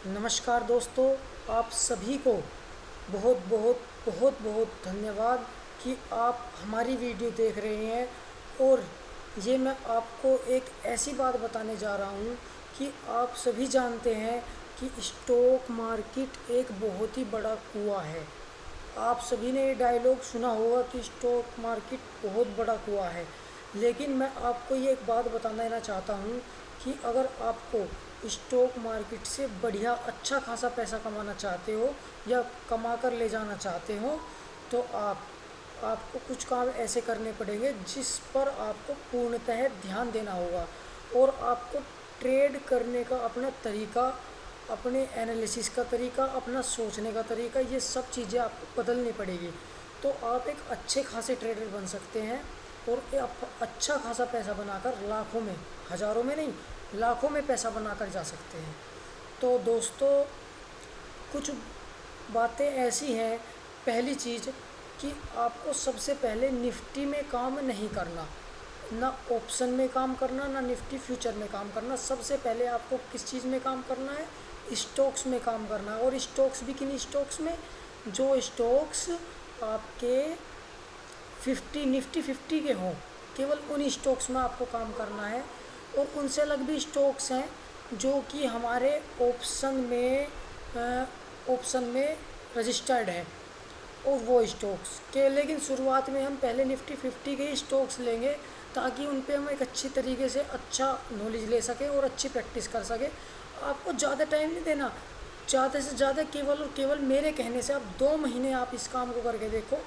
नमस्कार दोस्तों, आप सभी को बहुत बहुत बहुत बहुत धन्यवाद कि आप हमारी वीडियो देख रहे हैं। और ये मैं आपको एक ऐसी बात बताने जा रहा हूँ कि आप सभी जानते हैं कि स्टॉक मार्केट एक बहुत ही बड़ा कुआं है। आप सभी ने ये डायलॉग सुना होगा कि स्टॉक मार्केट बहुत बड़ा कुआं है। लेकिन मैं आपको ये एक बात बताना देना चाहता हूँ कि अगर आपको स्टॉक मार्केट से बढ़िया अच्छा खासा पैसा कमाना चाहते हो या कमा कर ले जाना चाहते हो तो आपको कुछ काम ऐसे करने पड़ेंगे जिस पर आपको पूर्णतः ध्यान देना होगा। और आपको ट्रेड करने का अपना तरीका, अपने एनालिसिस का तरीका, अपना सोचने का तरीका, ये सब चीज़ें आपको बदलनी पड़ेगी। तो आप एक अच्छे खासे ट्रेडर बन सकते हैं और आप अच्छा खासा पैसा बनाकर लाखों में, हज़ारों में नहीं, लाखों में पैसा बनाकर जा सकते हैं। तो दोस्तों, कुछ बातें ऐसी हैं। पहली चीज़ कि आपको सबसे पहले निफ्टी में काम नहीं करना, ना ऑप्शन में काम करना, ना निफ्टी फ्यूचर में काम करना। सबसे पहले आपको किस चीज़ में काम करना है? स्टॉक्स में काम करना है। और स्टॉक्स भी किन स्टॉक्स में? जो स्टॉक्स आपके निफ्टी 50 के हों, केवल उन स्टॉक्स में आपको काम करना है। और उनसे अलग भी स्टॉक्स हैं जो कि हमारे ऑप्शन में रजिस्टर्ड है, और वो स्टॉक्स के, लेकिन शुरुआत में हम पहले निफ्टी 50 के ही स्टॉक्स लेंगे ताकि उन पे हम एक अच्छी तरीके से अच्छा नॉलेज ले सकें और अच्छी प्रैक्टिस कर सकें। आपको ज़्यादा टाइम नहीं देना, ज़्यादा से ज़्यादा केवल और केवल मेरे कहने से आप 2 महीने आप इस काम को करके देखो।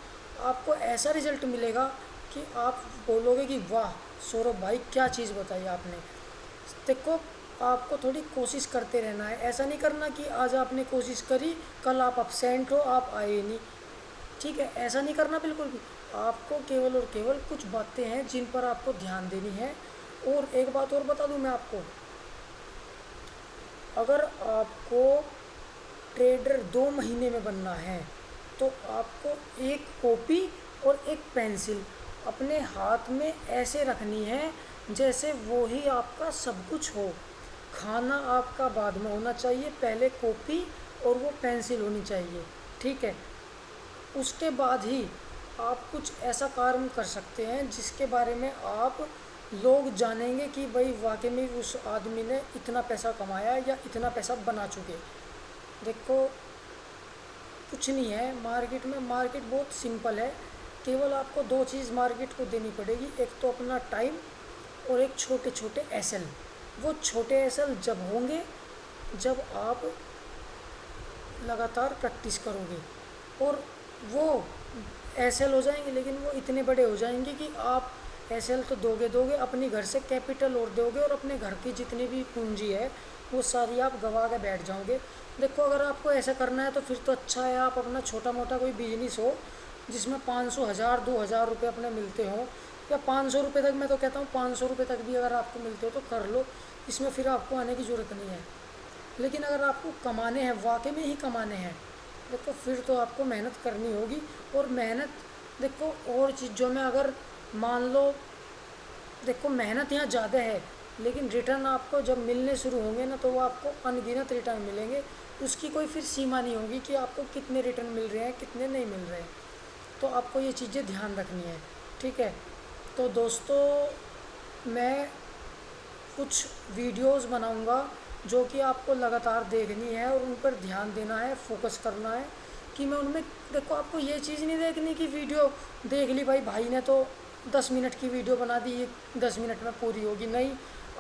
आपको ऐसा रिजल्ट मिलेगा कि आप बोलोगे कि वाह सौरभ भाई, क्या चीज़ बताई आपने। देखो, आपको थोड़ी कोशिश करते रहना है। ऐसा नहीं करना कि आज आपने कोशिश करी, कल आप अपसेंट हो, आप आए नहीं। ठीक है, ऐसा नहीं करना बिल्कुल भी। आपको केवल और केवल कुछ बातें हैं जिन पर आपको ध्यान देनी है। और एक बात और बता दूं मैं आपको, अगर आपको ट्रेडर 2 महीने में बनना है तो आपको एक कॉपी और एक पेंसिल अपने हाथ में ऐसे रखनी है जैसे वो ही आपका सब कुछ हो। खाना आपका बाद में होना चाहिए, पहले कॉपी और वो पेंसिल होनी चाहिए। ठीक है, उसके बाद ही आप कुछ ऐसा कार्य कर सकते हैं जिसके बारे में आप लोग जानेंगे कि भाई वाकई में उस आदमी ने इतना पैसा कमाया या इतना पैसा बना चुके। देखो, कुछ नहीं है मार्केट में, मार्केट बहुत सिंपल है। केवल आपको 2 चीज़ मार्केट को देनी पड़ेगी, एक तो अपना टाइम और एक छोटे छोटे एसएल। वो छोटे एसएल जब होंगे जब आप लगातार प्रैक्टिस करोगे, और वो एसएल हो जाएंगे, लेकिन वो इतने बड़े हो जाएंगे कि आप एसएल तो दोगे अपनी घर से कैपिटल और दोगे, और अपने घर की जितनी भी पूंजी है वो सारी आप गवा के बैठ जाओगे। देखो, अगर आपको ऐसा करना है तो फिर तो अच्छा है आप अपना छोटा मोटा कोई बिजनेस हो जिसमें 500, 1000, 2000 रुपये अपने मिलते हों, या 500 रुपये तक, मैं तो कहता हूँ 500 रुपये तक भी अगर आपको मिलते हो तो कर लो। इसमें फिर आपको आने की ज़रूरत नहीं है। लेकिन अगर आपको कमाने हैं, वाकई में ही कमाने हैं, देखो फिर तो आपको मेहनत करनी होगी। और मेहनत, देखो और चीज़ों में अगर मान लो, देखो मेहनत यहाँ ज़्यादा है लेकिन रिटर्न आपको जब मिलने शुरू होंगे ना तो वो आपको अनगिनत रिटर्न मिलेंगे। उसकी कोई फिर सीमा नहीं होगी कि आपको कितने रिटर्न मिल रहे हैं, कितने नहीं मिल रहे हैं। तो आपको ये चीज़ें ध्यान रखनी है। ठीक है, तो दोस्तों, मैं कुछ वीडियोस बनाऊंगा जो कि आपको लगातार देखनी है और उन पर ध्यान देना है, फोकस करना है कि मैं उनमें, देखो आपको ये चीज़ नहीं देखनी कि वीडियो देख ली भाई ने तो 10 मिनट की वीडियो बना दी, ये 10 मिनट में पूरी होगी, नहीं।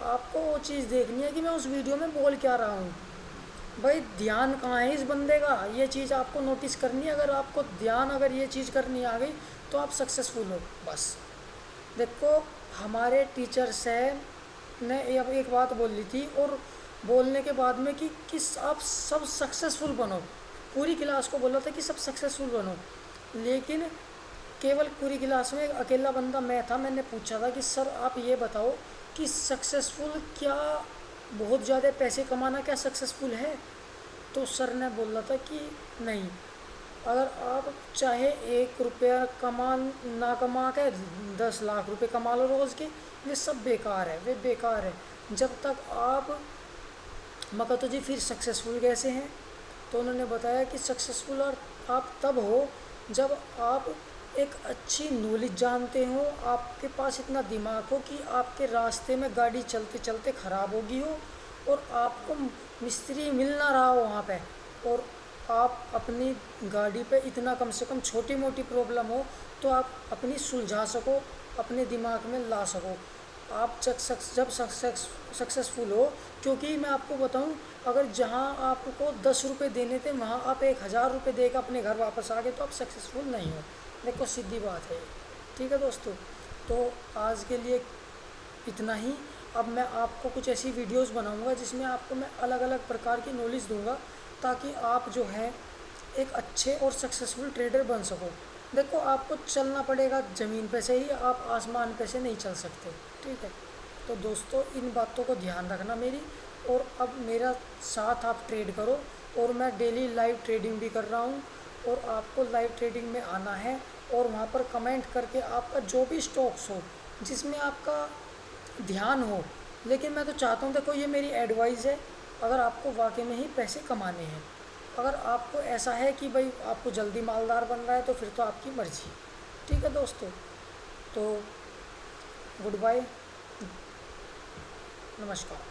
आपको वो चीज़ देखनी है कि मैं उस वीडियो में बोल क्या रहा हूँ। भाई ध्यान कहाँ है इस बंदे का, ये चीज़ आपको नोटिस करनी है। अगर आपको ध्यान, अगर ये चीज़ करनी आ गई तो आप सक्सेसफुल हो बस। देखो, हमारे टीचर्स है ने अब एक बात बोल ली थी, और बोलने के बाद में कि आप सब सक्सेसफुल बनो, पूरी क्लास को बोला था कि सब सक्सेसफुल बनो। लेकिन केवल पूरी क्लास में एक अकेला बंदा मैं था। मैंने पूछा था कि सर आप ये बताओ कि सक्सेसफुल क्या, बहुत ज़्यादा पैसे कमाना क्या सक्सेसफुल है? तो सर ने बोला था कि नहीं, अगर आप चाहे 1 रुपया कमा ना कमा के 10 लाख रुपए कमा लो रोज़ के, ये सब बेकार है, वे बेकार है। जब तक आप मैं कहा तो जी फिर सक्सेसफुल कैसे हैं? तो उन्होंने बताया कि सक्सेसफुल और आप तब हो जब आप एक अच्छी नॉलेज जानते हो, आपके पास इतना दिमाग हो कि आपके रास्ते में गाड़ी चलते चलते ख़राब होगी हो और आपको मिस्त्री मिल ना रहा हो वहाँ पे, और आप अपनी गाड़ी पे इतना कम से कम छोटी मोटी प्रॉब्लम हो तो आप अपनी सुलझा सको, अपने दिमाग में ला सको। आप जब सक्सेसफुल हो, क्योंकि मैं आपको बताऊं, अगर जहां आपको 10 रुपये देने थे वहां आप 1,000 रुपये देकर अपने घर वापस आ गए तो आप सक्सेसफुल नहीं हो। देखो सीधी बात है ये। ठीक है दोस्तों, तो आज के लिए इतना ही। अब मैं आपको कुछ ऐसी वीडियोस बनाऊंगा जिसमें आपको मैं अलग अलग प्रकार की नॉलेज दूंगा, ताकि आप जो है एक अच्छे और सक्सेसफुल ट्रेडर बन सको। देखो आपको चलना पड़ेगा ज़मीन पे से ही, आप आसमान पे से नहीं चल सकते। ठीक है, तो दोस्तों इन बातों को ध्यान रखना मेरी, और अब मेरा साथ आप ट्रेड करो। और मैं डेली लाइव ट्रेडिंग भी कर रहा हूँ, और आपको लाइव ट्रेडिंग में आना है और वहाँ पर कमेंट करके आपका जो भी स्टॉक्स हो जिसमें आपका ध्यान हो। लेकिन मैं तो चाहता हूँ, देखो ये मेरी एडवाइस है, अगर आपको वाकई में ही पैसे कमाने हैं, अगर आपको ऐसा है कि भाई आपको जल्दी मालदार बन रहा है तो फिर तो आपकी मर्ज़ी। ठीक है दोस्तों, तो गुड बाय, नमस्कार।